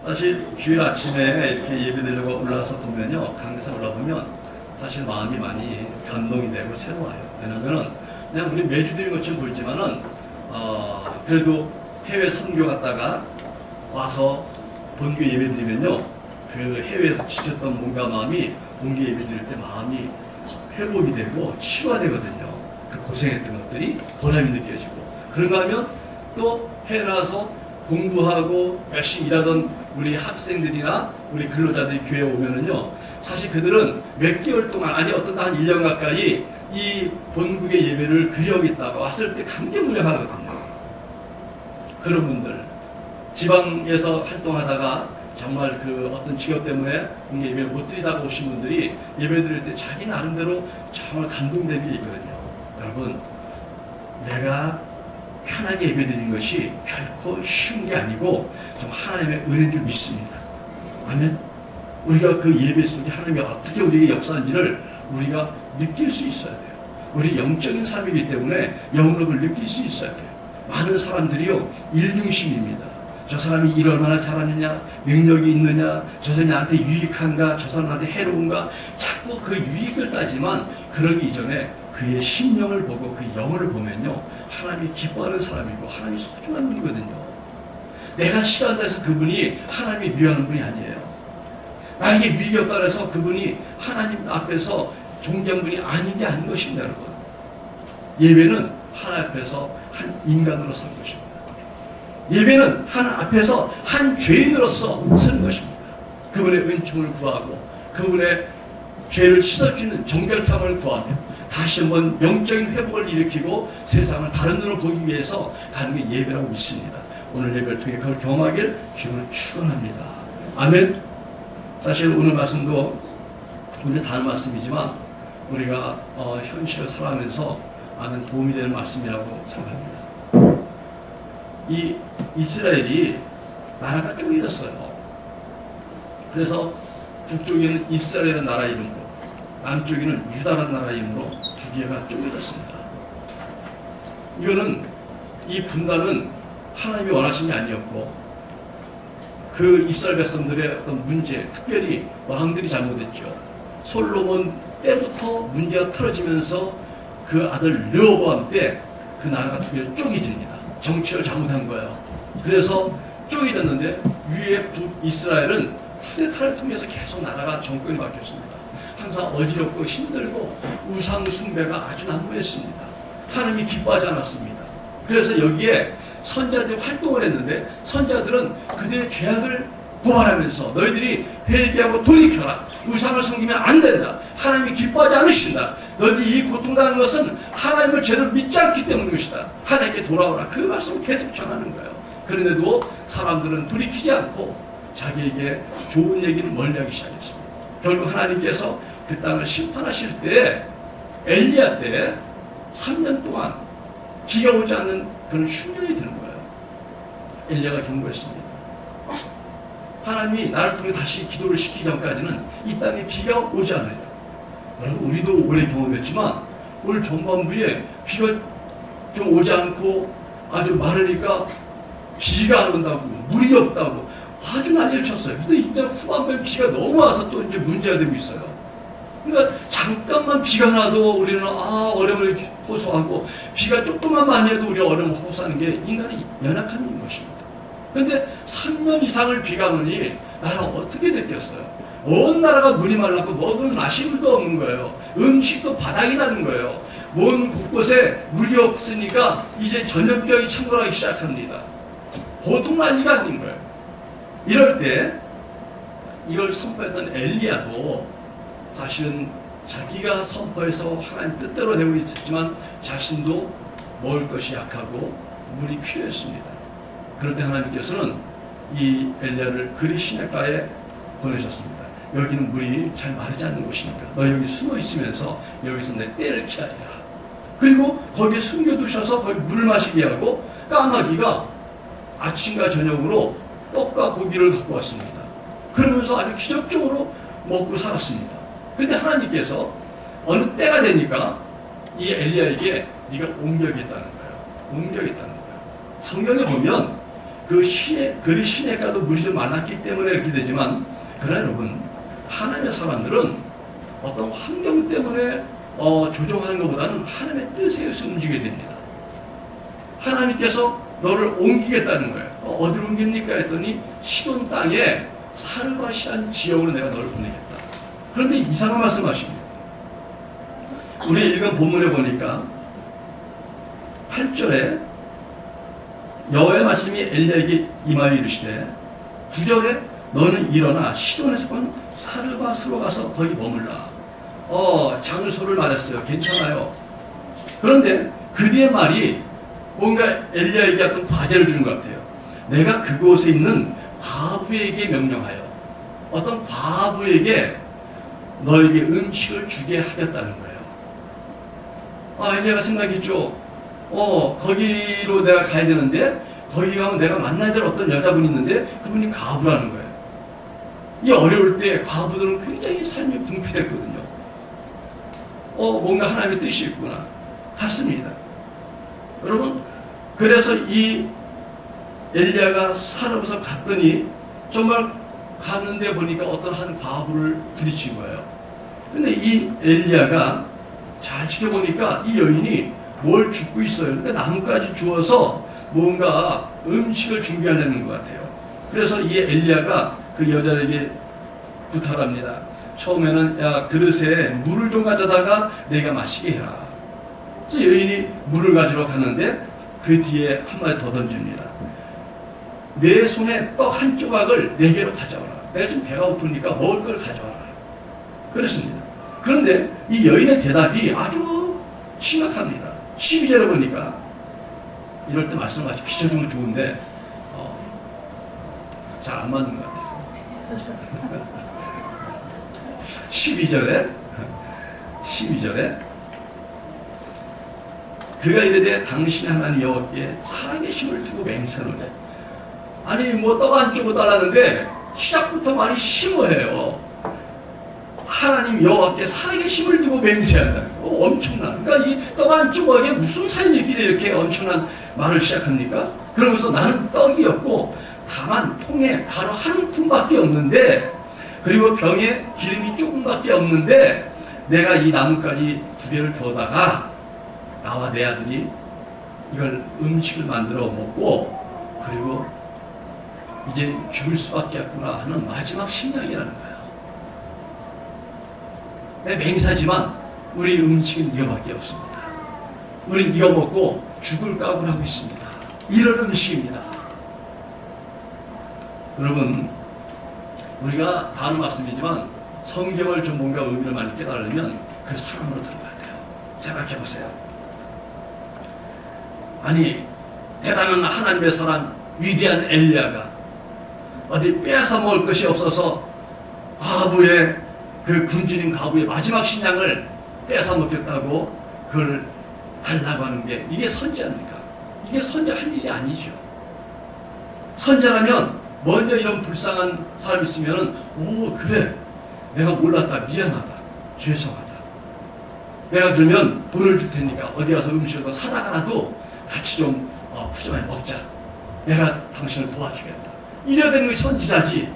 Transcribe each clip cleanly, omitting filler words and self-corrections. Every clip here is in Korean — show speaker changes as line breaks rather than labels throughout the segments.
사실 주일 아침에 이렇게 예배드리려고 올라가서 보면요, 강대에 올라보면 사실 마음이 많이 감동이 되고 새로워요. 왜냐면은 그냥 우리 매주 드리는 것처럼 보이지만은 그래도 해외 선교 갔다가 와서 본교 예배 드리면요, 그 해외에서 지쳤던 뭔가 마음이 본교 예배 드릴 때 마음이 회복이 되고 치유가 되거든요. 그 고생했던 것들이 보람이 느껴지고, 그런가 하면 또 해외 나와서 공부하고 열심히 일하던 우리 학생들이나 우리 근로자들이 교회에 오면은요, 사실 그들은 몇 개월 동안, 아니 어떤 한 1년 가까이 이 본국의 예배를 그리워하겠다가 왔을 때 감개무량하거든요. 그런 분들, 지방에서 활동하다가 정말 그 어떤 직업 때문에 예배를 못 드리다가 오신 분들이 예배 드릴 때 자기 나름대로 정말 감동된 게 있거든요. 여러분, 내가 편하게 예배 드리는 것이 결코 쉬운 게 아니고 좀 하나님의 은혜인 줄 믿습니다. 아멘. 우리가 그 예배 속에 하나님이 어떻게 우리에게 역사하는지를 우리가 느낄 수 있어야 돼요. 우리 영적인 삶이기 때문에 영으로 그걸 느낄 수 있어야 돼요. 많은 사람들이요, 일중심입니다. 저 사람이 일 얼마나 잘하느냐, 능력이 있느냐, 저 사람이 나한테 유익한가, 저 사람 나한테 해로운가, 자꾸 그 유익을 따지만 그러기 이전에 그의 심령을 보고 그 영을 보면요, 하나님이 기뻐하는 사람이고 하나님이 소중한 분이거든요. 내가 싫어한다 해서 그분이 하나님이 미워하는 분이 아니에요. 나에게 위기 없다 해서 그분이 하나님 앞에서 존귀한 분이 아닌 게 아닌 것입니다. 여러분, 예배는 하나님 앞에서 한 인간으로 선 것입니다. 예배는 하나님 앞에서 한 죄인으로서 서는 것입니다. 그분의 은총을 구하고 그분의 죄를 씻어주는 정결함을 구하며 다시 한번 영적인 회복을 일으키고 세상을 다른 눈으로 보기 위해서 가는 게 예배라고 믿습니다. 오늘 예배를 통해 그걸 경험하길 주님을 축원합니다. 아멘. 사실 오늘 말씀도 우리 다른 말씀이지만 우리가 현실을 살아가면서 많은 도움이 되는 말씀이라고 생각합니다. 이 이스라엘이 나라가 쪼개졌어요. 그래서 북쪽에는 이스라엘이라는 나라 이름으로, 남쪽에는 유다라는 나라 이름으로 두 개가 쪼개졌습니다. 이거는, 이 분단은 하나님이 원하신 게 아니었고, 그 이스라엘 백성들의 어떤 문제, 특별히 왕들이 잘못했죠. 솔로몬 때부터 문제가 틀어지면서 그 아들 르호보암 때 그 나라가 두 개로 쪼개집니다. 정치를 잘못한 거예요. 그래서 쪼개졌는데 위에 북이스라엘은 쿠데타를 통해서 계속 나라가 정권이 바뀌었습니다. 항상 어지럽고 힘들고 우상 숭배가 아주 난무했습니다. 하나님이 기뻐하지 않았습니다. 그래서 여기에 선자들이 활동을 했는데 선자들은 그들의 죄악을 고발하면서 너희들이 회개하고 돌이켜라. 우상을 섬기면 안 된다. 하나님이 기뻐하지 않으신다. 너희들이 이 고통당하는 것은 하나님을 제대로 믿지 않기 때문인 것이다. 하나님께 돌아오라. 그 말씀을 계속 전하는 거예요. 그런데도 사람들은 돌이키지 않고 자기에게 좋은 얘기를 멀리하기 시작했습니다. 결국 하나님께서 그 땅을 심판하실 때 엘리야 때 3년 동안 비가 오지 않는 그런 흉년이 드는 거예요. 엘리야가 경고했습니다. 하나님이 나를 통해 다시 기도를 시키기 전까지는 이 땅에 비가 오지 않으려. 여러분, 우리도 오래 경험했지만 올 전반부에 비가 좀 오지 않고 아주 마르니까 비가 안 온다고, 물이 없다고 아주 난리를 쳤어요. 근데 이제 후반부에 비가 너무 와서 또 이제 문제가 되고 있어요. 그러니까 잠깐만 비가 나도 우리는 어려움을 호소하고, 비가 조금만 많이 해도 우리가 어려움을 호소하는 게 인간의 연약함인 것입니다. 근데 3년 이상을 비가 오니 나라가 어떻게 됐겠어요? 온 나라가 물이 말랐고 먹을 마시물도 없는 거예요. 음식도 바닥이 나는 거예요. 온 곳곳에 물이 없으니까 이제 전염병이 창궐하기 시작합니다. 보통 난리가 아닌 거예요. 이럴 때 이걸 선포했던 엘리야도 사실은 자기가 선포해서 하나님 뜻대로 되고 있었지만 자신도 먹을 것이 약하고 물이 필요했습니다. 그럴 때 하나님께서는 이 엘리야를 그리 시냇가에 보내셨습니다. 여기는 물이 잘 마르지 않는 곳이니까 너 여기 숨어 있으면서 여기서 내 때를 기다리라. 그리고 거기에 숨겨두셔서 거기 물을 마시게 하고 까마귀가 아침과 저녁으로 떡과 고기를 갖고 왔습니다. 그러면서 아주 기적적으로 먹고 살았습니다. 근데 하나님께서 어느 때가 되니까 이 엘리야에게 네가 옮겨야겠다는 거예요. 옮겨야겠다는 거예요. 성경에 보면 그리 시냇가도 물이 좀 많았기 때문에 이렇게 되지만, 그러나 여러분, 하나님의 사람들은 어떤 환경 때문에 조종하는 것보다는 하나님의 뜻에 의해서 움직여야 됩니다. 하나님께서 너를 옮기겠다는 거예요. 어디로 옮깁니까? 했더니 시돈 땅에 사르밧이라는 지역으로 내가 너를 보내겠다. 그런데 이상한 말씀하십니다. 우리 읽은 본문에 보니까 8절에 여호와의 말씀이 엘리야에게 임하여 이르시되, 9절에 너는 일어나 시돈에서 본 사르밧으로 가서 거기 머물라. 장소를 말했어요. 괜찮아요. 그런데 그 뒤에 말이 뭔가 엘리야에게 어떤 과제를 주는 것 같아요. 내가 그곳에 있는 과부에게 명령하여 어떤 과부에게 너에게 음식을 주게 하겠다는 거예요. 엘리야가 생각했죠. 거기로 내가 가야 되는데, 거기 가면 내가 만나야 될 어떤 여자분이 있는데 그분이 과부라는 거예요. 이 어려울 때 과부들은 굉장히 삶이 궁핍했거든요. 뭔가 하나님의 뜻이 있구나. 같습니다. 여러분, 그래서 이 엘리야가 사르밧에서 갔더니 정말 갔는데 보니까 어떤 한 과부를 부딪힌 거예요. 근데 이 엘리야가 잘 지켜보니까 이 여인이 뭘 줍고 있어요. 그러니까 나뭇가지 주워서 뭔가 음식을 준비하려는 것 같아요. 그래서 이 엘리야가 그 여자에게 부탁합니다. 처음에는 야, 그릇에 물을 좀 가져다가 내가 마시게 해라. 그래서 여인이 물을 가지러 가는데 그 뒤에 한마디 더 던집니다. 내 손에 떡 한 조각을 내게로 가져와라. 내가 좀 배가 고프니까 먹을 걸 가져와라. 그렇습니다. 그런데 이 여인의 대답이 아주 심각합니다. 12절에 보니까, 이럴 때 말씀을 같이 비춰주면 좋은데 잘 안 맞는 것 같아요. 12절에 그가 이르되 당신의 하나님 여호와께 살아계심을 두고 맹세하노니. 아니 뭐 떡 안 주고 달라는데 시작부터 말이 심오해요. 하나님 여호와께 살아계심을 두고 맹세한다. 엄청난. 그러니까 이 떡 한 조각에 무슨 사연이 있길래 이렇게 엄청난 말을 시작합니까? 그러면서 나는 떡이었고 다만 통에 가루 한 움큼밖에 없는데, 그리고 병에 기름이 조금밖에 없는데, 내가 이 나뭇가지 2개를 두어다가 나와 내 아들이 이걸 음식을 만들어 먹고 그리고 이제 죽을 수밖에 없구나 하는 마지막 심령이라는 거예요. 내 맹세하지만 우리 음식은 이거밖에 없습니다. 우린 이거 먹고 죽을 각오를 하고 있습니다. 이런 음식입니다. 여러분, 우리가 다 하는 말씀이지만 성경을 좀 뭔가 의미를 많이 깨달으면 그 사람으로 들어가야 돼요. 생각해 보세요. 아니 대단한 하나님의 사람 위대한 엘리야가 어디 빼앗아 먹을 것이 없어서 과부의 그 굶주린 과부의 마지막 신앙을 빼앗아 먹겠다고 그걸 하려고 하는 게 이게 선지자입니까? 이게 선지자 할 일이 아니죠. 선지자라면 먼저 이런 불쌍한 사람이 있으면은 그래 내가 몰랐다 미안하다 죄송하다 내가 그러면 돈을 줄 테니까 어디 가서 음식을 더 사다가라도 같이 좀 푸짐하게 먹자. 내가 당신을 도와주겠다. 이래야 되는 것이 선지자지.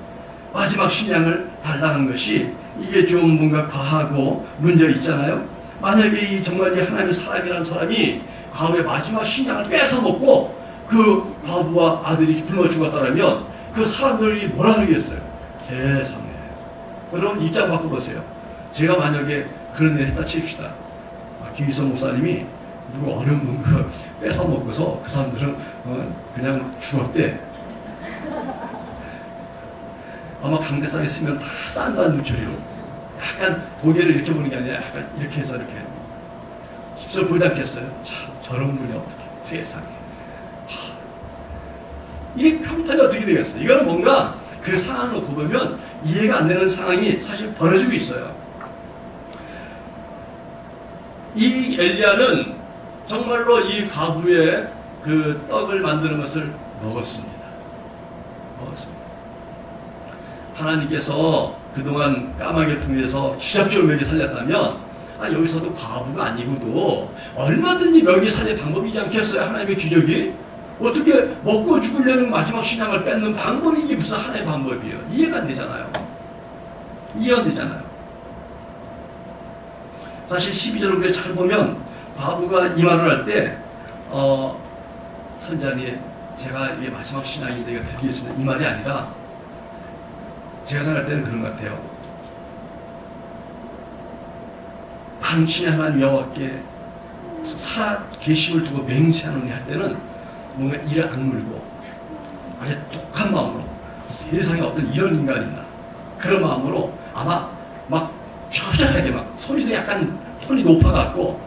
마지막 신앙을 달라는 것이 이게 좀 뭔가 과하고 문제 있잖아요. 만약에 정말 이 하나님의 사람이라는 사람이 과부의 마지막 신앙을 뺏어 먹고 그 과부와 아들이 굶어 죽었다면 그 사람들이 뭐라 그러겠어요? 세상에. 여러분 입장 바꿔보세요. 제가 만약에 그런 일 했다 칩시다. 김희성 목사님이 누구 어려운 분 뺏어 먹고서 그 사람들은 그냥 죽었대. 아마 강대상에 쓰면 다 싼다는 눈초리로 약간 고개를 이렇게 보는 게 아니라 약간 이렇게 해서 이렇게 직접 보지 않겠어요? 참 저런 분이 어떻게 세상에. 이게 평판이 어떻게 되겠어요? 이거는 뭔가 그 상황을 놓고 보면 이해가 안 되는 상황이 사실 벌어지고 있어요. 이 엘리야는 정말로 이 과부의 그 떡을 만드는 것을 먹었습니다. 하나님께서 그동안 까마귀를 통해서 기적적으로 먹이 살렸다면 여기서도 과부가 아니고도 얼마든지 먹이 살릴 방법이지 않겠어요? 하나님의 기적이. 어떻게 먹고 죽으려는 마지막 신앙을 뺏는 방법이 이게 무슨 하나의 방법이에요? 이해가 안 되잖아요. 이해가 안 되잖아요. 사실 12절을 그래 잘 보면 과부가 이 말을 할 때 선자님 제가 이게 마지막 신앙인데 이거 드리겠습니다 이 말이 아니라 제가 생각할 때는 그런 것 같아요. 당신의 하나님 여호와께 살아 계심을 두고 맹세하노니 할 때는 뭔가 이를 악물고 아주 독한 마음으로 세상에 어떤 이런 인간이 있나 그런 마음으로 아마 막 처절하게 막 소리도 약간 톤이 높아갖고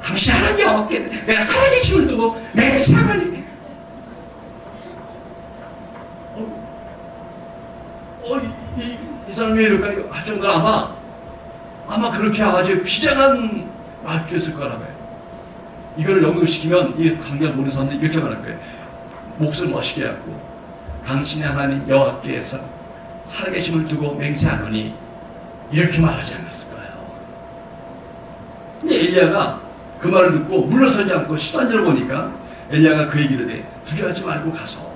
당신 하나님 여호와께 내가 살아계심을 두고 맹세하노니 이 사람이 이럴까 할 정도로 아마 그렇게 아주 비장한 말투였을 거라고 해요. 이걸 연극시키면 이 강렬 모르는 사람들이 이렇게 말할 거예요. 목소리 멋있게 해갖고 당신의 하나님 여호와께서 살아계심을 두고 맹세하노니 이렇게 말하지 않았을 거예요. 근데 엘리야가 그 말을 듣고 물러서지 않고 13절을 보니까 엘리야가 그 얘기를 해 두려워하지 말고 가서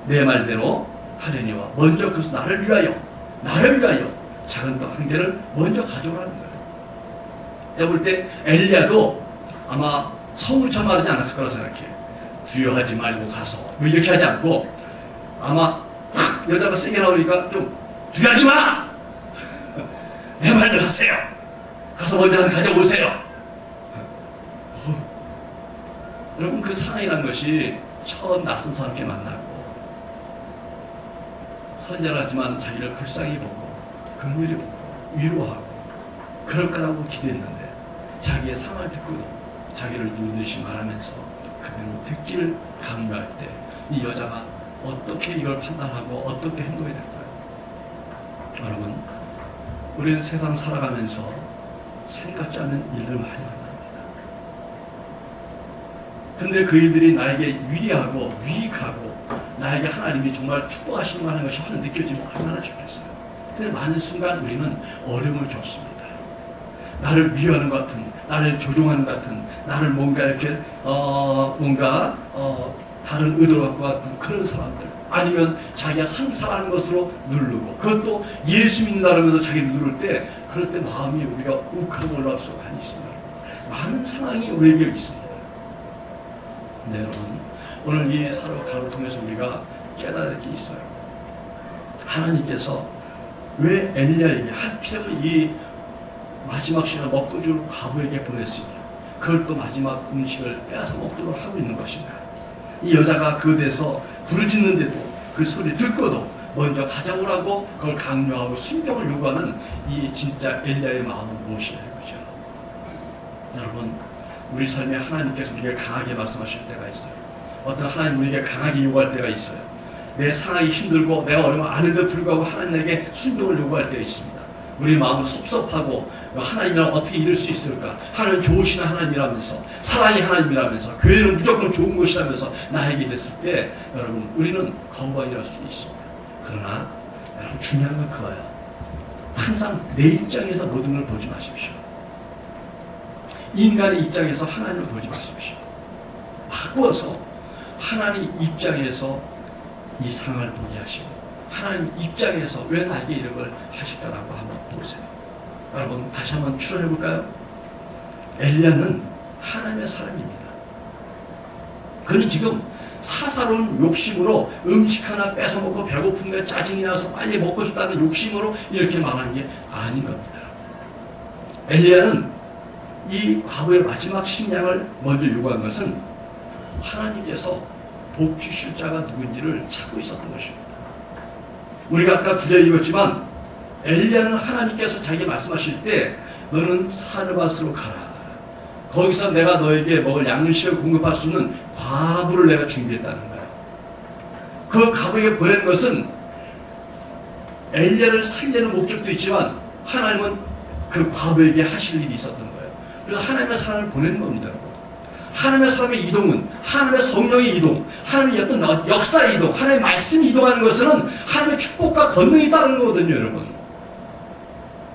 내 말대로 하려니와 먼저 그래서 나를 위하여 작은 떡 한 개를 먼저 가져오라는 거예요. 내가 볼 때 엘리야도 아마 성울처럼 말하지 않았을 거라 생각해. 두려워하지 말고 가서 뭐 이렇게 하지 않고 아마 확 여자가 세게 나오니까 좀 두려워하지 마! 내 말대로 하세요. 가서 먼저 한 가져오세요. 여러분 그 상황이라는 것이 처음 낯선 사람께 만나고 선절하지만 자기를 불쌍히 보고 긍휼히 보고 위로하고 그럴 거라고 기대했는데 자기의 상황을 듣고도 자기를 누르듯이 말하면서 그대로 듣기를 강요할 때 이 여자가 어떻게 이걸 판단하고 어떻게 행동해야 될까요? 여러분 우리는 세상 살아가면서 생각지 않은 일들 많이 만납니다. 근데 그 일들이 나에게 유리하고 유익하고 나에게 하나님이 정말 축복하시는 하는 것이 확 느껴지면 얼마나 좋겠어요. 근데 많은 순간 우리는 어려움을 겪습니다. 나를 위하는 것 같은, 나를 조종하는 것 같은, 나를 뭔가 이렇게 다른 의도를 갖고 같은 그런 사람들, 아니면 자기가 상상하는 것으로 누르고 그것도 예수 믿는다면서 자기를 누를 때 그럴 때 마음이 우리가 욱하고 올라올 수가 많이 있습니다. 많은 상황이 우리에게 있습니다. 네, 여러분 오늘 이 사료가를 통해서 우리가 깨달아야 될 게 있어요. 하나님께서 왜 엘리야에게 하필이면 이 마지막 시간을 먹고 줄 과부에게 보냈으며 그걸 또 마지막 음식을 빼앗아 먹도록 하고 있는 것인가? 이 여자가 그 데서 부르짖는데도 그 소리 듣고도 먼저 가져오라고 그걸 강요하고 순종을 요구하는 이 진짜 엘리야의 마음은 무엇이냐는 거죠. 여러분 우리 삶에 하나님께서 우리에게 강하게 말씀하실 때가 있어요. 어떤 하나님 우리에게 강하게 요구할 때가 있어요. 내 상황이 힘들고 내가 어려움 아는데도 불구하고 하나님에게 순종을 요구할 때가 있습니다. 우리 마음은 섭섭하고 하나님이랑 어떻게 이룰 수 있을까? 하나님 좋으신 하나님이라면서 사랑의 하나님이라면서 교회는 무조건 좋은 것이라면서 나에게 이랬을 때 여러분 우리는 거부하기를 수도 있습니다. 그러나 여러분 중요한 건 그거예요. 항상 내 입장에서 모든 걸 보지 마십시오. 인간의 입장에서 하나님을 보지 마십시오. 바꾸어서 하나님 입장에서 이 상황을 보게 하시고 하나님 입장에서 왜 나에게 이런 걸 하실까라고 한번 보세요. 여러분 다시 한번 추론해 볼까요? 엘리야는 하나님의 사람입니다. 그는 지금 사사로운 욕심으로 음식 하나 뺏어 먹고 배고픈데 짜증이 나서 빨리 먹고 싶다는 욕심으로 이렇게 말하는 게 아닌 겁니다. 엘리야는 이 과거의 마지막 식량을 먼저 요구한 것은 하나님께서 복 주실 자가 누군지를 찾고 있었던 것입니다. 우리가 아까 구절에 읽었지만 엘리야는 하나님께서 자기에게 말씀하실 때 너는 사르밧으로 가라. 거기서 내가 너에게 먹을 양식을 공급할 수 있는 과부를 내가 준비했다는 거예요. 그 과부에게 보낸 것은 엘리야를 살리는 목적도 있지만 하나님은 그 과부에게 하실 일이 있었던 거예요. 그래서 하나님의 사람을 보내는 겁니다. 하나님의 사람의 이동은 하나님의 성령의 이동, 하나님의 어떤 역사의 이동, 하나님의 말씀이 이동하는 것은 하나님의 축복과 권능이 따르는 거거든요, 여러분.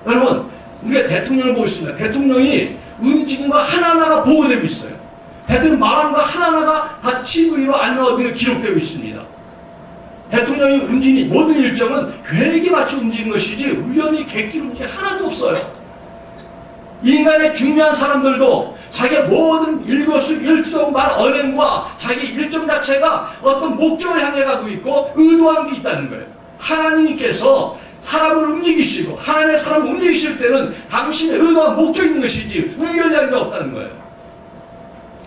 여러분, 우리가 대통령을 보고 있습니다. 대통령이 움직임과 하나하나가 보고되고 있어요. 대통령 말하는 거 하나하나가 다 TV로 아니면 어디가 기록되고 있습니다. 대통령이 움직이는 모든 일정은 계획에 맞춰 움직이는 것이지 우연히 객기로 움직이는 게 하나도 없어요. 인간의 중요한 사람들도 자기의 모든 일거수일투족 말 언행과 자기 일정 자체가 어떤 목적을 향해 가고 있고 의도한 게 있다는 거예요. 하나님께서 사람을 움직이시고 하나님의 사람을 움직이실 때는 당신의 의도와 목적이 있는 것이지 우연한 게 없다는 거예요.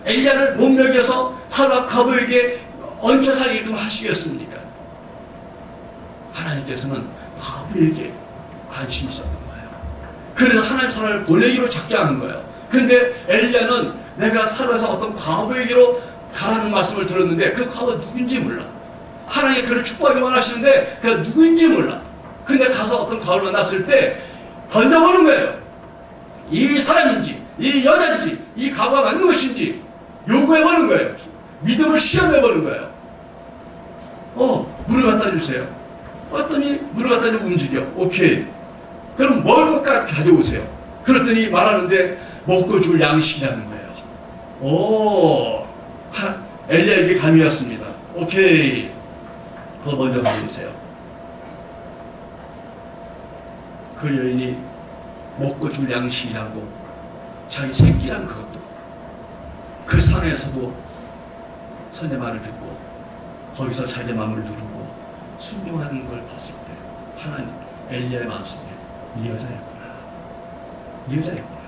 엘리야를 못 먹여서 사람 과부에게 얹혀 살게끔 하시겠습니까? 하나님께서는 과부에게 관심이 있었던 거예요. 그래서 하나님 사람을 보내기로 작정한 거예요. 근데 엘리야는 내가 살아서 어떤 과부에게로 가라는 말씀을 들었는데 그 과부가 누군지 몰라. 하나님이 그를 축복하기 원하시는데 그가 누구인지 몰라. 근데 가서 어떤 과부를 만났을 때 던져보는 거예요. 이 사람인지 이 여자인지 이 과부가 맞는 것인지 요구해보는 거예요. 믿음을 시험해보는 거예요. 물을 갖다 주세요. 어떠니 물을 갖다 주고 움직여. 오케이. 그럼 먹을 것까지 가져오세요. 그랬더니 말하는데 먹고 줄 양식이라는 거예요. 엘리야에게 감이 왔습니다. 오케이. 그거 먼저 가져오세요. 그 여인이 먹고 줄 양식이라고 자기 새끼란 그것도 그 산에서도 선의 말을 듣고 거기서 자기 마음을 누르고 순종하는 걸 봤을 때 하나님 엘리야의 마음속에 이 여자였구나. 이 여자였구나.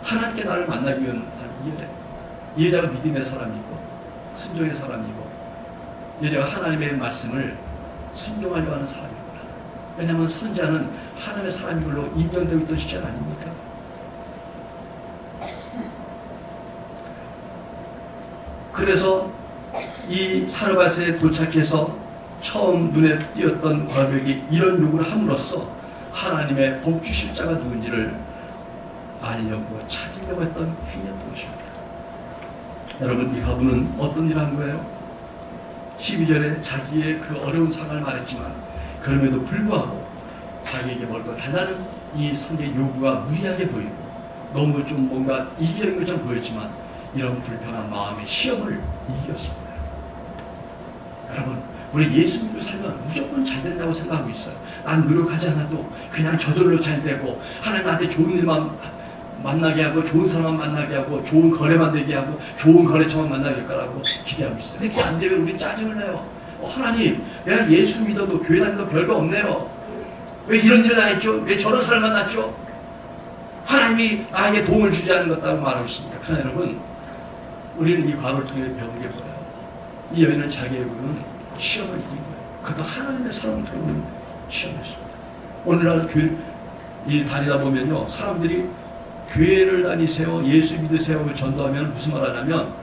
하나님께 나를 만나기 위한 사람이 이 여자였구나. 이 여자가 믿음의 사람이고 순종의 사람이고 이 여자가 하나님의 말씀을 순종하려고 하는 사람이구나. 왜냐하면 선자는 하나님의 사람인 걸로 인정되고 있던 시절 아닙니까? 그래서 이 사르밧에 도착해서 처음 눈에 띄었던 과부에게 이런 요구를 함으로써 하나님의 복주실자가 누군지를 알려고 찾으려고 했던 행위였던 것입니다. 여러분, 이 과부는 어떤 일을 한 거예요? 12절에 자기의 그 어려운 상황을 말했지만 그럼에도 불구하고 자기에게 먹을 것 달라는 이 성경의 요구가 무리하게 보이고 너무 좀 뭔가 이기적인 것처럼 보였지만 이런 불편한 마음의 시험을 이겼습니다. 여러분, 우리 예수 믿고 살면 무조건 잘 된다고 생각하고 있어요. 난 노력하지 않아도 그냥 저절로 잘 되고 하나님 나한테 좋은 일만 만나게 하고 좋은 사람만 만나게 하고 좋은 거래만 되게 하고 좋은 거래처만 만나게 할 거라고 기대하고 있어요. 그렇게 안 되면 우리 짜증을 내요. 하나님, 내가 예수 믿어도 교회 다니도 별거 없네요. 왜 이런 일을 당했죠? 왜 저런 사람을 만났죠? 하나님이 나에게 도움을 주지 않는 것 같다고 말하고 있습니다. 그러나 여러분, 우리는 이 과거를 통해 배운 게 뭐예요? 이 여인은 자기의 의는 시험을 이긴 거예요. 그것도 하나님의 사람을 통해 시험했습니다. 오늘날 교회 다니다 보면요, 사람들이 교회를 다니세요, 예수 믿으세요 전도하면 무슨 말 하냐면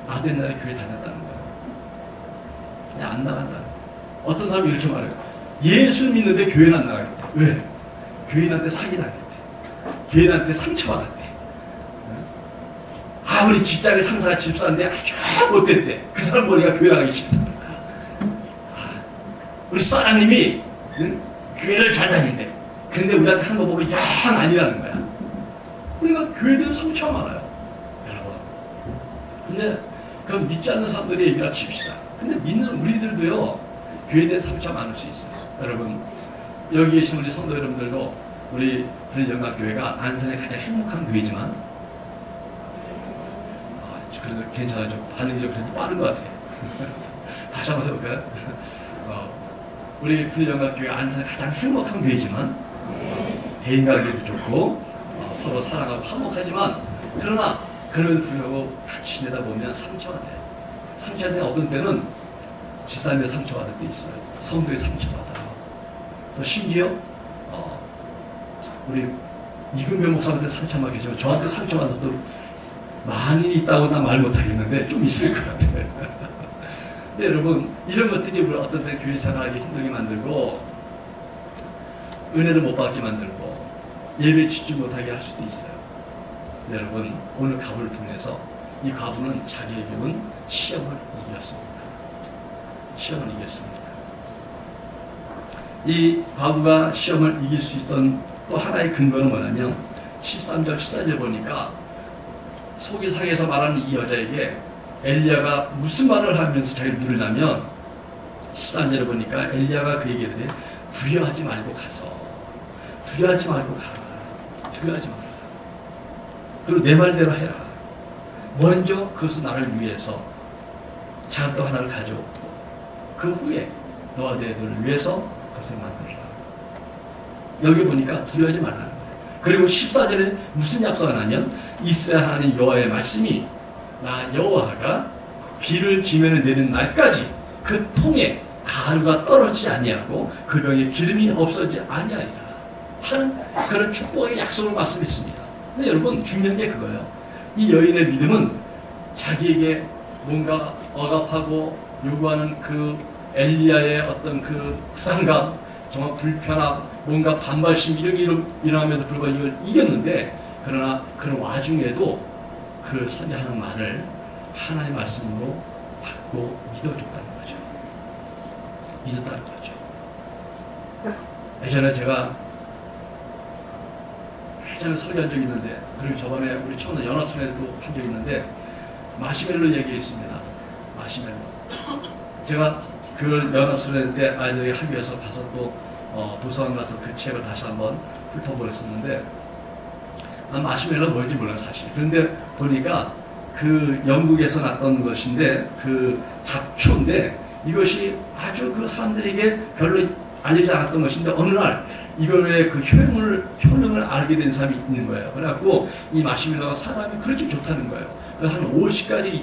나도 옛날에 교회 다녔다는 거예요. 그냥 안 나간다는 거예요. 어떤 사람이 이렇게 말해요. 예수 믿는데 교회는 안 나가겠대. 왜? 교인한테 사기당했대. 교인한테 상처받았대. 우리 직장의 상사가 집사인데 아주 못됐대. 그 사람 보니까 교회 나가기 싫다는 거야. 우리 사장님이 교회를 잘 다닌대. 근데 우리한테 한 거 보면 영 아니라는 거야. 우리가 교회에 대한 상처가 많아요, 여러분. 근데 그 믿지 않는 사람들의 얘기를 칩시다. 근데 믿는 우리들도요, 교회에 대한 상처가 많을 수 있어요. 여러분, 여기 계신 우리 성도 여러분들도 우리 분일영각교회가 안산의 가장 행복한 교회지만 그래도 괜찮아요. 좀 반응이 좀 그래도 빠른 것 같아요. 다시 한번 해볼까요? 우리 분일영각교회 안산의 가장 행복한 교회지만 대인관계도 좋고 서로 사랑하고 화목하지만 그러나 그럼에도 불구하고 같이 지내다 보면 상처가 돼요. 상처가 되는 어떤 때는 집사님의 상처받을 때 있어요. 성도의 상처받아요. 또 심지어 우리 이금배 목사한테 상처만 계시면 저한테 상처받은 또 많이 있다고 나 말 못하겠는데 좀 있을 것 같아요. 근데 여러분, 이런 것들이 우리 어떤 때 교회 생활하기 힘들게 만들고 은혜를 못 받게 만들고 예배에 집중 못하게 할 수도 있어요. 근데 여러분, 오늘 과부를 통해서 이 과부는 자기에게는 시험을 이겼습니다. 시험을 이겼습니다. 이 과부가 시험을 이길 수 있던 또 하나의 근거는 뭐냐면 13절 14절 보니까 소개상에서 말하는 이 여자에게 엘리야가 무슨 말을 하면서 자기를 누르냐면 13절에 보니까 엘리야가 그에게 이르되 두려워하지 말고 가서 두려워하지 말고 가라. 두려워하지 마라. 그리고 내 말대로 해라. 먼저 그것은 나를 위해서 작도 하나를 가져오고 그 후에 너와 내 애들을 위해서 그것을 만들어라. 여기 보니까 두려워하지 말라는 거예요. 그리고 14절에 무슨 약속을 하냐면 이스라엘 하나님 여호와의 말씀이 나 여호와가 비를 지면에 내리는 날까지 그 통에 가루가 떨어지지 아니하고 그 병에 기름이 없어지지 아니하리라 하는 그런 축복의 약속을 말씀했습니다. 근데 여러분 중요한 게 그거예요. 이 여인의 믿음은 자기에게 뭔가 억압하고 요구하는 그 엘리야의 어떤 그 부담감, 정말 불편함, 뭔가 반발심 이런 게 일어남에도 불구하고 이걸 이겼는데, 그러나 그런 와중에도 그 선지하는 말을 하나님 말씀으로 받고 믿어줬다는 거죠. 믿었다는 거죠. 예전에 설교한 적이 있는데, 그리고 저번에 우리 청년 연합순회도 한 적이 있는데, 마시멜로 얘기했습니다. 마시멜로. 제가 그걸 연합순회 때 아이들이 학교에서 가서 또 도서관 가서 그 책을 다시 한번 훑어보랬었는데, 난 마시멜로 뭔지 몰라 사실. 그런데 보니까 그 영국에서 났던 것인데 그 잡초인데 이것이 아주 그 사람들에게 별로 알리지 않았던 것인데 어느 날 이거의 그 효능을 알게 된 사람이 있는 거예요. 그래갖고 이 마시멜로가 사람이 그렇게 좋다는 거예요. 그래서 한 50가지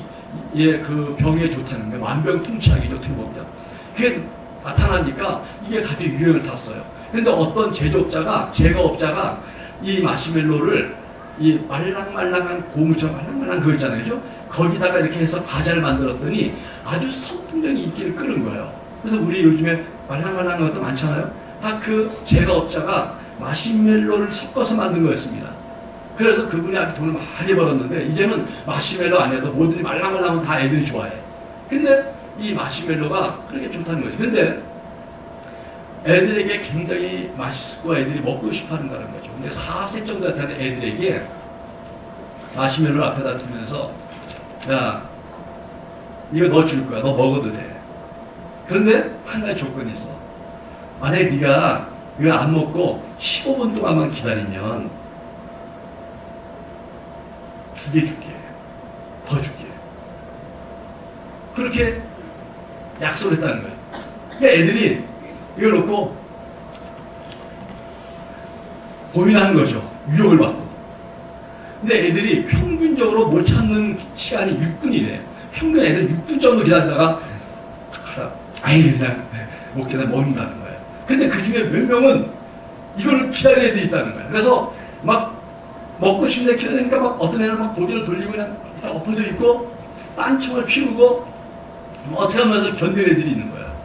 그 병에 좋다는 거예요. 만병통치약이죠, 어떻게 보면. 그게 나타나니까 이게 갑자기 유행을 탔어요. 근데 어떤 제과업자가 이 마시멜로를 이 말랑말랑한 고무처럼 말랑말랑한 거 있잖아요, 그죠? 거기다가 이렇게 해서 과자를 만들었더니 아주 선풍적인 인기를 끌은 거예요. 그래서 우리 요즘에 말랑말랑한 것도 많잖아요. 다 그 제과업자가 마시멜로를 섞어서 만든 거였습니다. 그래서 그분이 아주 돈을 많이 벌었는데 이제는 마시멜로 안 해도 뭐든지 말랑말랑하면 다 애들이 좋아해. 근데 이 마시멜로가 그렇게 좋다는 거죠. 근데 애들에게 굉장히 맛있고 애들이 먹고 싶어 하는 거라는 거죠. 근데 4세 정도 되는 애들에게 마시멜로를 앞에다 두면서 야, 이거 너 줄 거야. 너 먹어도 돼. 그런데 한 가지 조건이 있어. 만약에 네가 이걸 안 먹고 15분 동안만 기다리면 2개 줄게. 더 줄게. 그렇게 약속을 했다는 거예요. 그러니까 애들이 이걸 놓고 고민하는 거죠. 유혹을 받고. 근데 애들이 평균적으로 못 참는 시간이 6분이래요. 평균 애들 6분 정도 기다리다가 아이 그냥 먹게다 먹는다는 거예요. 근데 그 중에 몇 명은 이걸 기다리는 애들이 있다는 거예요. 그래서 막 먹고 싶은데 기다리니까 막 어떤 애는 막 고개를 돌리고 그냥 엎어져 있고 딴청을 피우고 어떻게 하면서 견디는 애들이 있는 거예요.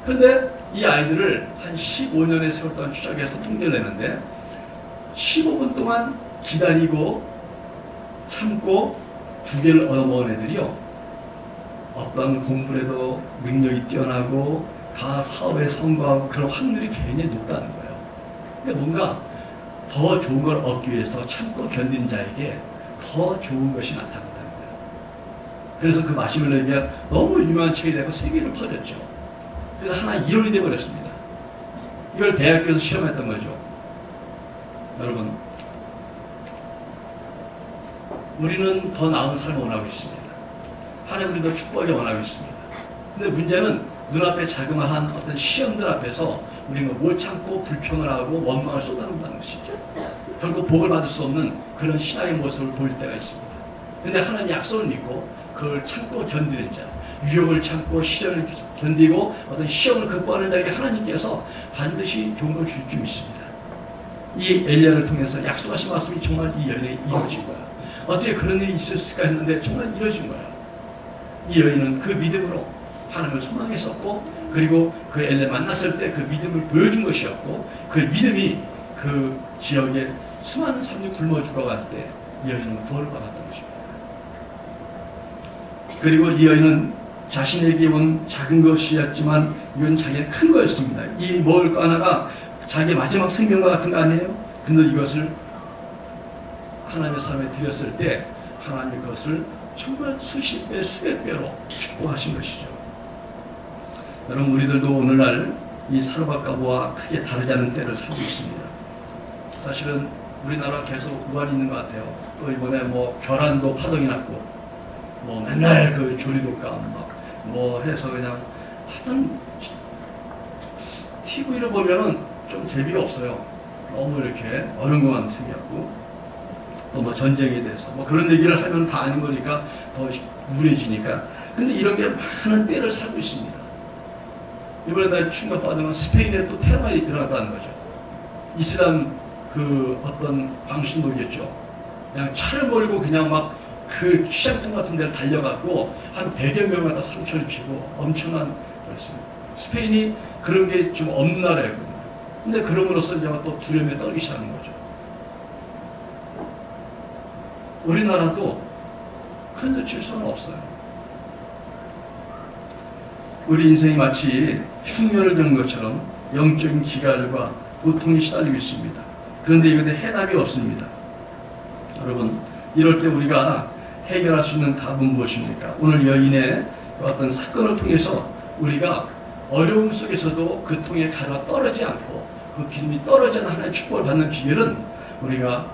그런데 이 아이들을 한 15년의 세월 동안 추적해서 통계를 내는데 15분 동안 기다리고 참고 2개를 얻어먹은 애들이요, 어떤 공부에도 능력이 뛰어나고 다 사업에 성공하고 그런 확률이 굉장히 높다는 거예요. 그러니까 뭔가 더 좋은 걸 얻기 위해서 참고 견딘 자에게 더 좋은 것이 나타난다는 거예요. 그래서 그 마시멜로 얘기가 너무 유명한 책이 되고 세계로 퍼졌죠. 그래서 하나 이론이 되어버렸습니다. 이걸 대학교에서 실험했던 거죠. 여러분, 우리는 더 나은 삶을 원하고 있습니다. 하나님 우리도 축복을 원하고 있습니다. 근데 문제는 눈앞에 자그마한 어떤 시험들 앞에서 우리는 못 참고 불평을 하고 원망을 쏟아낸다는 것이죠. 결국 복을 받을 수 없는 그런 신앙의 모습을 보일 때가 있습니다. 근데 하나님 약속을 믿고 그걸 참고 견디는 자, 유혹을 참고 시련을 견디고 어떤 시험을 극복하는 자에게 하나님께서 반드시 좋은 걸 줄 줄 믿습니다. 이 엘리야를 통해서 약속하신 말씀이 정말 이 여인에게 이루어진 거야. 어떻게 그런 일이 있을 수가 있는데 정말 이루어진 거야. 이 여인은 그 믿음으로 하나님을 소망했었고, 그리고 그 엘리야 만났을 때 그 믿음을 보여준 것이었고, 그 믿음이 그 지역에 수많은 사람들이 굶어 죽어갈 때 이 여인은 구원을 받았던 것입니다. 그리고 이 여인은 자신에게 온 작은 것이었지만 이건 자기의 큰 거였습니다. 이 먹을 거 하나가 자기의 마지막 생명과 같은 거 아니에요? 근데 이것을 하나님의 사람에 드렸을 때 하나님이 그것을 정말 수십 배, 수백 배로 축복하신 것이죠. 여러분, 우리들도 오늘날 이 사르밧가보와 크게 다르지 않은 때를 살고 있습니다. 사실은 우리나라 계속 우환이 있는 것 같아요. 또 이번에 뭐 결안도 파동이 났고, 뭐 맨날 그 조리독감 뭐 해서 그냥 하여튼 TV를 보면은 좀 재미가 없어요. 너무 이렇게 어른거만 생겼고, 또 뭐 전쟁에 대해서 뭐 그런 얘기를 하면 다 아는 거니까 더 우울해지니까. 근데 이런 게 많은 때를 살고 있습니다. 이번에 나 충격받으면 스페인에 또 테러가 일어났다는 거죠. 이슬람 그 어떤 방신도겠죠. 그냥 차를 몰고 그냥 막 그 시장통 같은 데를 달려가고 한 100여 명을 다 상처를 피고 엄청난 그랬습니다. 스페인이 그런 게 좀 없는 나라였거든요. 근데 그럼으로써 이제 또 두려움에 떨기 시작하는 거죠. 우리나라도 큰 질 수는 없어요. 우리 인생이 마치 흉년을 겪는 것처럼 영적인 기갈과 고통에 시달리고 있습니다. 그런데 이것에 해답이 없습니다. 여러분, 이럴 때 우리가 해결할 수 있는 답은 무엇입니까? 오늘 여인의 어떤 사건을 통해서 우리가 어려움 속에서도 그 통에 가루가 떨어지지 않고 그 기름이 떨어지지 않는 하나님의 축복을 받는 비결은 우리가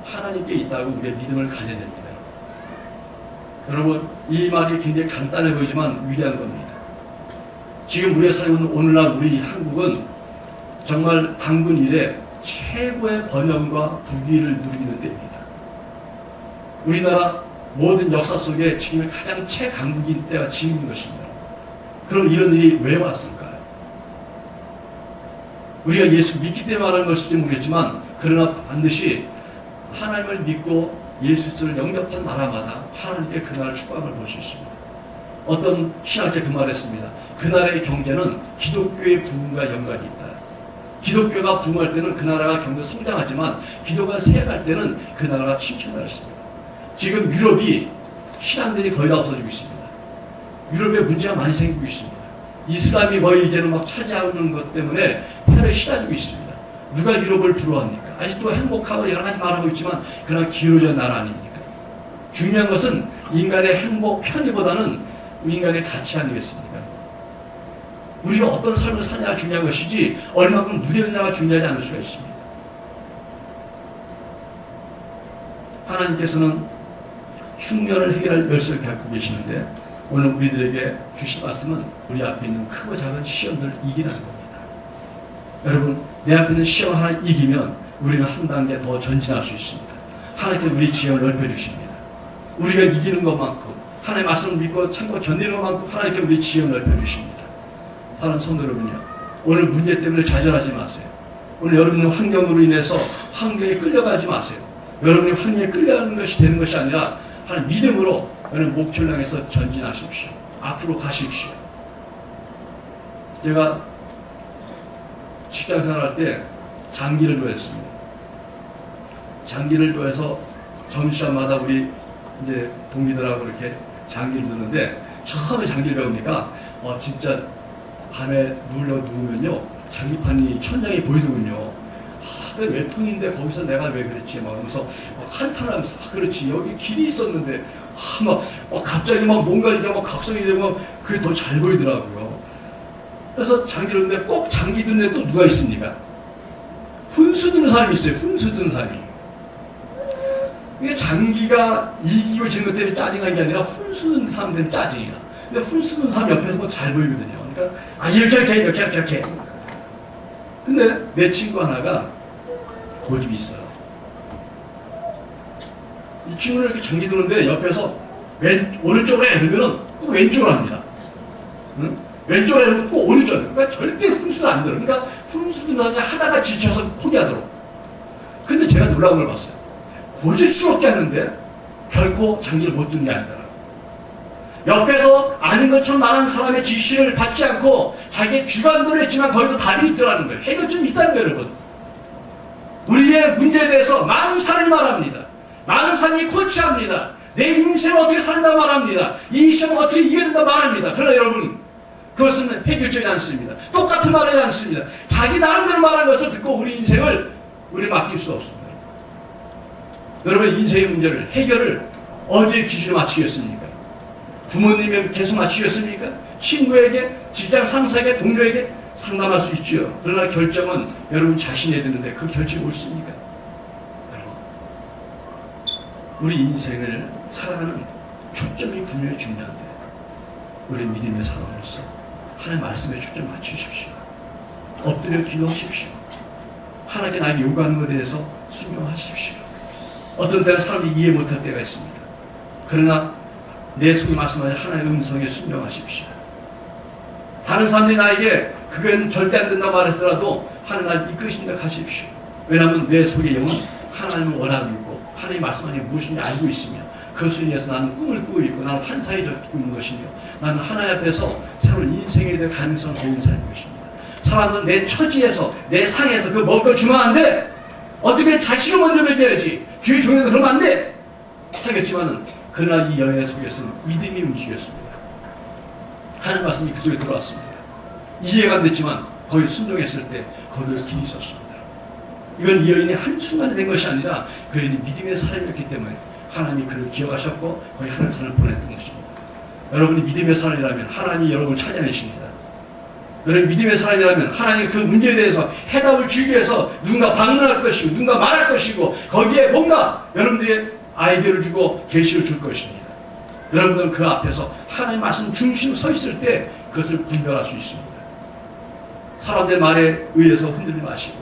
하나님께 있다고 우리의 믿음을 가져야 됩니다. 여러분, 이 말이 굉장히 간단해 보이지만 위대한 겁니다. 지금 우리가 살고 있는 오늘날 우리 한국은 정말 단군 이래 최고의 번영과 부귀를 누리는 때입니다. 우리나라 모든 역사 속에 지금의 가장 최강국인 때가 지금인 것입니다. 그럼 이런 일이 왜 왔을까요? 우리가 예수 믿기 때문에 말하는 것일지 모르겠지만, 그러나 반드시 하나님을 믿고 예수를 영접한 나라마다 하나님께 그날을 축복함을 볼 수 있습니다. 어떤 신학자 그 말했습니다. 그날의 경제는 기독교의 부흥과 연관이 있다. 기독교가 부흥할 때는 그 나라가 경제 성장하지만 기독교가 세갈 때는 그 나라가 침체한다 했습니다. 지금 유럽이 신앙들이 거의 다 없어지고 있습니다. 유럽에 문제가 많이 생기고 있습니다. 이슬람이 거의 이제는 막 차지하는 것 때문에 테러에 시달리고 있습니다. 누가 유럽을 부러워합니까? 아직도 행복하고 여러 가지 말하고 있지만 그러나 기울어진 나라 아닙니까? 중요한 것은 인간의 행복, 편의보다는 인간의 가치 아니겠습니까? 우리가 어떤 삶을 사냐가 중요한 것이지 얼마큼 누렸냐가 중요하지 않을 수가 있습니다. 하나님께서는 흉년을 해결할 열쇠를 갖고 계시는데 오늘 우리들에게 주신 말씀은 우리 앞에 있는 크고 작은 시험들을 이기라는 겁니다. 여러분, 내 앞에 있는 시험 하나 이기면 우리는 한 단계 더 전진할 수 있습니다. 하나님께서 우리 지혜를 넓혀주십니다. 우리가 이기는 것만큼 하나님의 말씀을 믿고 참고 견디는 것만큼 하나님께 우리 지혜를 넓혀주십니다. 사랑하는 성도 여러분요, 오늘 문제 때문에 좌절하지 마세요. 오늘 여러분의 환경으로 인해서 환경에 끌려가지 마세요. 여러분이 환경에 끌려가는 것이 되는 것이 아니라 하나님 믿음으로 여러분 목표를 향해서 전진하십시오. 앞으로 가십시오. 제가 직장생활 할 때 장기를 좋아했습니다. 장기를 좋아해서 점심시간마다 우리 이제 동기들하고 이렇게 장기를 듣는데 처음에 장기를 배우니까 진짜 밤에 누우면요 장기판이 천장에 보이더군요. 외통인데 거기서 내가 왜 그랬지 막 하면서 한탄하면서 그렇지 여기 길이 있었는데 갑자기 막 뭔가 이게 막 각성이 되고 그게 더 잘 보이더라고요. 그래서 장기를 듣는데 꼭 장기 듣는 데 또 누가 있습니까? 훈수 드는 사람이 있어요. 훈수 드는 사람이. 이게 장기가 이기고 지는 것 때문에 짜증난 게 아니라 훈수 드는 사람 때문에 짜증이야. 근데 훈수 드는 사람 옆에서 뭐 잘 보이거든요. 그러니까 이렇게. 근데 내 친구 하나가 고집이 있어요. 이 친구는 이렇게 장기 드는데 옆에서 오른쪽으로 해 그러면은 꼭 왼쪽으로 합니다. 응? 왼쪽으로 해면 꼭 오른쪽으로. 그러니까 절대 훈수는 안 들어. 그러니까 훈수는 그냥 하다가 지쳐서 포기하도록. 근데 제가 놀라운 걸 봤어요. 고집스럽게 하는데 결코 장기를 못 듣는 게 아니더라고요. 옆에서 아는 것처럼 말하는 사람의 지시를 받지 않고 자기의 주관대로 했지만 거기도 답이 있더라는 거예요. 해결점이 있다는 거예요, 여러분. 우리의 문제에 대해서 많은 사람이 말합니다. 많은 사람이 코치합니다. 내 인생을 어떻게 산다 말합니다. 이 시험을 어떻게 이겨야 된다 말합니다. 그러나 여러분, 그것은 해결적이지 않습니다. 똑같은 말을 하지 않습니다. 자기 나름대로 말한 것을 듣고 우리 인생을 우리 맡길 수 없습니다. 여러분, 인생의 문제를 해결을 어디에 기준을 맞추겠습니까? 부모님에게 계속 맞추겠습니까? 친구에게, 직장 상사에게, 동료에게 상담할 수 있죠. 그러나 결정은 여러분 자신이 되는데 그 결정이 옳습니까? 여러분, 우리 인생을 살아가는 초점이 분명히 중요한데 우리 믿음의 사람으로서 하나님의 말씀에 초점 맞추십시오. 엎드려 기도하십시오. 하나님께 나에게 요구하는 것에 대해서 순종하십시오. 어떤 때는 사람이 이해 못할 때가 있습니다. 그러나 내 속에 말씀하신 하나님의 음성에 순종하십시오. 다른 사람들이 나에게 그건 절대 안 된다고 말했더라도 하나님 나를 이끄신다 하십시오. 왜냐하면 내 속의 영은 하나님을 원하고 있고 하나님의 말씀하신 게 무엇인지 알고 있으며 그것을 위해서 나는 꿈을 꾸고 있고 나는 환상에 젖고 있는 것이며 나는 하나님 앞에서 새로운 인생에 대한 가능성을 보는 삶인 것입니다. 사람은 내 처지에서 내 상에서 그 먹을 걸 주면 안 돼. 어떻게 자식을 먼저 먹여야지. 주위 종에서 그러면 안 돼. 하겠지만은 그러나 이 여인의 속에서는 믿음이 움직였습니다. 하나님 말씀이 그 속에 들어왔습니다. 이해가 안 됐지만 거기 순종했을 때 거기에 길이 있었습니다. 이건 이 여인이 한순간에 된 것이 아니라 그 여인이 믿음의 사람이었기 때문에 하나님이 그를 기억하셨고 거기 하나님의 사람을 보냈던 것입니다. 여러분이 믿음의 사람이라면 하나님이 여러분을 찾아내십니다. 여러분 믿음의 사람이라면 하나님이 그 문제에 대해서 해답을 주기 위해서 누군가 방문할 것이고 누군가 말할 것이고 거기에 뭔가 여러분들에게 아이디어를 주고 계시를 줄 것입니다. 여러분들은 그 앞에서 하나님 말씀 중심으로 서 있을 때 그것을 분별할 수 있습니다. 사람들 말에 의해서 흔들리지 마시고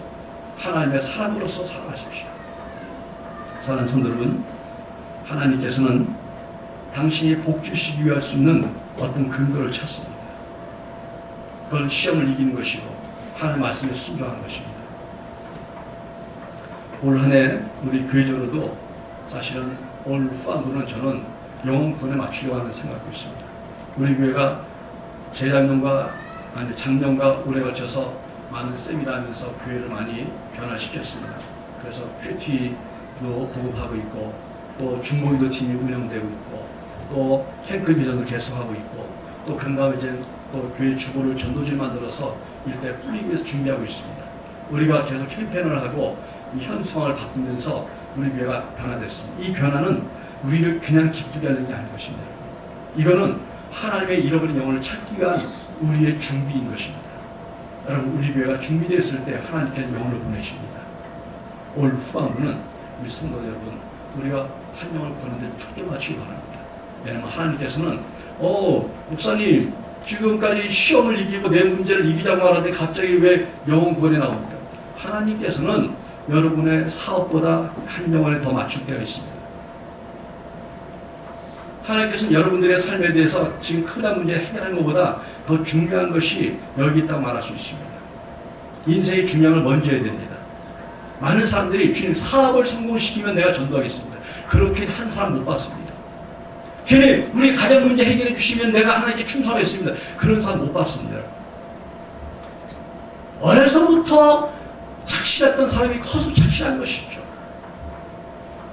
하나님의 사람으로서 살아가십시오. 사랑하는 성도 여러분, 하나님께서는 당신이 복 주시기 위할 수 있는 어떤 근거를 찾습니다. 그건 시험을 이기는 것이고 하나님의 말씀에 순종하는 것입니다. 올 한 해 우리 교회적으로도 사실은 올 후반부는 저는 영혼 구원에 맞추려고 하는 생각도 있습니다. 우리 교회가 작년과 올해 걸쳐서 많은 세미나 하면서 교회를 많이 변화시켰습니다. 그래서 큐티도 보급하고 있고 또 중고기도 팀이 운영되고 있고 또 캠프 비전을 계속하고 있고 또 그 다음에 이제 또 교회 주보를 전도지를 만들어서 일대 뿌리기 위해서 준비하고 있습니다. 우리가 계속 캠페인을 하고 이 현수막을 바꾸면서 우리 교회가 변화됐습니다. 이 변화는 우리를 그냥 기쁘게 하는 게 아닌 것입니다. 이거는 하나님의 잃어버린 영혼을 찾기 위한 우리의 준비인 것입니다. 여러분 우리 교회가 준비되었을 때 하나님께서 영혼을 보내십니다. 올 후반부는 우리 성도 여러분 우리가 한 영혼을 구하는 데 초점 맞추기 바랍니다. 왜냐하면 하나님께서는 목사님 지금까지 시험을 이기고 내 문제를 이기자고 하는데 갑자기 왜 영혼 구원에 나옵니까? 하나님께서는 여러분의 사업보다 한 영혼에 더 맞출 때가 있습니다. 하나님께서는 여러분들의 삶에 대해서 지금 큰 문제를 해결하는 것보다 더 중요한 것이 여기 있다고 말할 수 있습니다. 인생의 중요함을 먼저 해야 됩니다. 많은 사람들이 주님 사업을 성공시키면 내가 전도하겠습니다. 그렇게 한 사람 못 봤습니다. 주님 우리 가정 문제 해결해 주시면 내가 하나님께 충성하겠습니다. 그런 사람 못 봤습니다. 어려서부터 착실했던 사람이 커서 착실한 것이죠.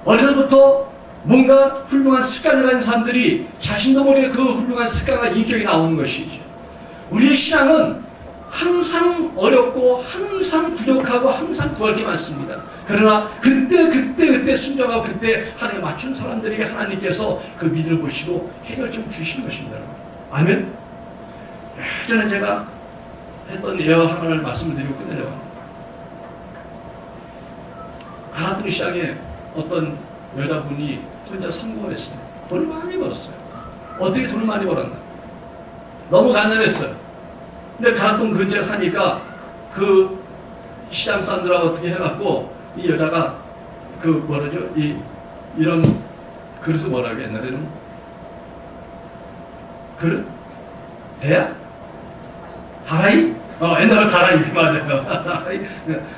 어려서부터 뭔가 훌륭한 습관을 가진 사람들이 자신도 모르게 그 훌륭한 습관과 인격이 나오는 것이죠. 우리의 신앙은 항상 어렵고 항상 부족하고 항상 구할 게 많습니다. 그러나 그때 순종하고 그때 하나님에 맞춘 사람들에게 하나님께서 그 믿음을 보시고 해결점 주시는 것입니다. 아멘. 예전에 제가 했던 예언 하나를 말씀을 드리고 끝내려고 합니다. 가나동 시장에 어떤 여자분이 혼자 성공을 했습니다. 돈을 많이 벌었어요. 어떻게 돈을 많이 벌었나? 너무 가난했어요. 근데 가나동 근처에 사니까 그 시장 사람들하고 어떻게 해갖고 이 여자가 그 뭐라죠? 이런 그릇을 뭐라고 옛날에는 그릇? 대야? 다라이? 옛날에 다라이 맞아요.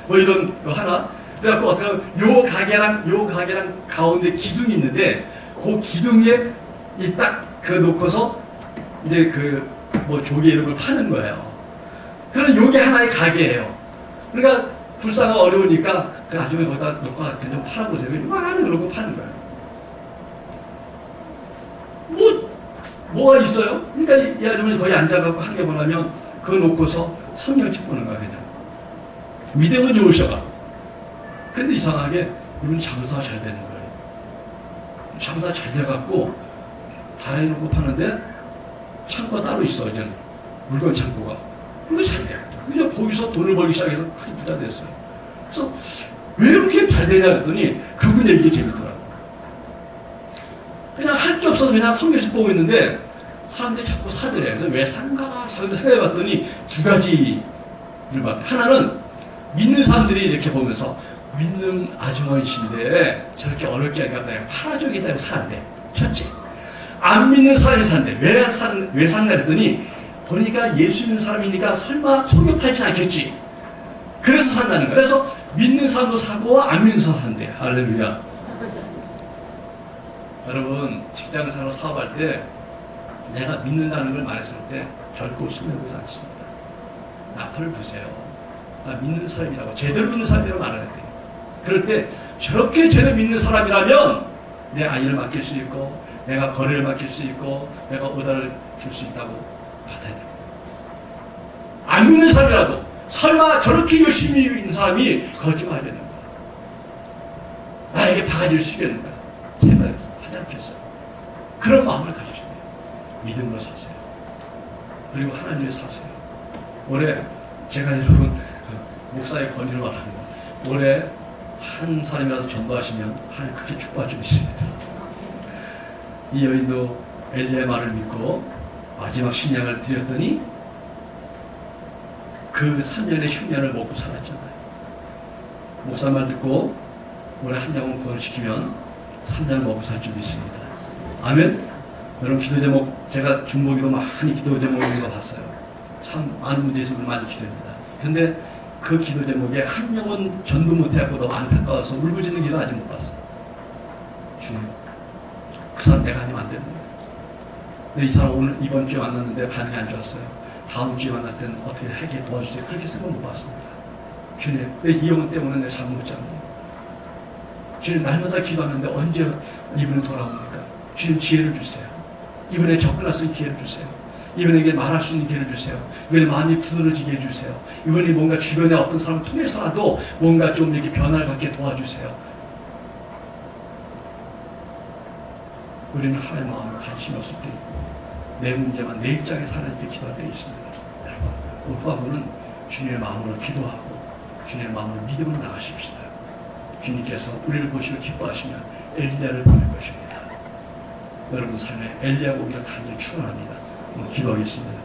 뭐 이런 거 하나. 그래갖고 어떻게 하면 요 가게랑 가운데 기둥이 있는데 그 기둥에 이 딱 그 놓고서 이제 그 뭐 조개 이런 걸 파는 거예요. 그럼 요게 하나의 가게예요. 그러니까 불쌍하고 어려우니까 그 나중에 거기다 놓고 그냥 팔아보세요. 많은 그런 거 파는 거예요. 뭐가 있어요? 그러니까 이 아주머니 거기 앉아갖고 한 개 보려면 그거 놓고서 성경책 보는 거야 그냥. 믿음은 좋으셔가. 근데 이상하게 이분이 장사가 잘 되는 거예요. 장사 잘 돼갖고 달에 놓고 파는데 창고가 따로 있어. 이제는 물건 창고가. 그게 잘 돼. 그냥 거기서 돈을 벌기 시작해서 크게 부자 됐어요. 그래서 왜 이렇게 잘 되냐 그랬더니 그분 얘기 재밌더라고. 그냥 할 게 없어서 그냥 성경책 보고 있는데 사람들이 자꾸 사더래. 그래서 왜 산가 생각해봤더니 두 가지를 봤대. 하나는 믿는 사람들이 이렇게 보면서 믿는 아주머니신데 저렇게 어렵게 하니까 내가 팔아줘야겠다고 사는데 첫째. 안 믿는 사람이 산대. 왜 산다 그랬더니 보니까 예수 믿는 사람이니까 설마 속여 팔진 않겠지. 그래서 산다는 거야. 그래서 믿는 사람도 사고 안 믿는 사람도 산대. 할렐루야. 여러분 직장생활 사업할 때 내가 믿는다는 걸 말했을 때 결코 숨겨보지 않습니다. 나팔을 부세요. 나 믿는 사람이라고 제대로 믿는 사람이라고 말해야 돼요. 그럴 때 저렇게 제대로 믿는 사람이라면 내 아이를 맡길 수 있고 내가 거래를 맡길 수 있고 내가 오다를 줄 수 있다고 받아야 됩니다. 안 믿는 사람이라도 설마 저렇게 열심히 있는 사람이 거짓말해야 되는 거야. 나에게 바가지를 쓰겠는가 생각해서 하지 않겠어요. 그런 마음을 가지셔야 돼요. 믿음으로 사세요. 그리고 하나님 위해 사세요. 올해 제가 여러분 목사의 권위를 말합니다. 올해 한 사람이라도 전도하시면 하나님 크게 축복할 줄 믿습니다. 이 여인도 엘리야의 말을 믿고 마지막 신앙을 드렸더니 그 3년의 흉년을 먹고 살았잖아요. 목사 말 듣고 올해 한 영혼 구원시키면 3년 먹고 살 줄 믿습니다. 아멘. 여러분 기도 제목 제가 중보기도 많이 기도 제목 있는 거 봤어요. 참 많은 문제에서 많이 기도합니다. 근데 그 기도 제목에 한 영혼 전도 못해갖고 너무 안타까워서 울부짖는 기도 아직 못 봤어요. 주님 그 사람 내가 아니면 안 됩니다. 근데 이 사람 오늘 이번 주에 만났는데 반응이 안 좋았어요. 다음 주에 만났을 때는 어떻게 하게 도와주세요. 그렇게 쓴 건 못 봤습니다. 주님 내 이 영혼 때문에 내가 잠 못 잡니다. 주님 날마다 기도하는데 언제 이분이 돌아옵니까? 주님 지혜를 주세요. 이분에 접근할 수 있는 기회를 주세요. 이분에게 말할 수 있는 기회를 주세요. 이분의 마음이 부드러지게 해주세요. 이분이 뭔가 주변에 어떤 사람을 통해서라도 뭔가 좀 이렇게 변화를 갖게 도와주세요. 우리는 하나님의 마음에 관심이 없을 때 있고 내 문제만 내 입장에서 하나님께 기도할 때 있습니다. 여러분 오늘 후반부는 주님의 마음으로 기도하고 주님의 마음으로 믿음으로 나가십시다. 주님께서 우리를 보시고 기뻐하시면 엘리야를 보낼 것입니다. 여러분 삶에 엘리야가 오기를 간절히 축원합니다. 기도하겠습니다.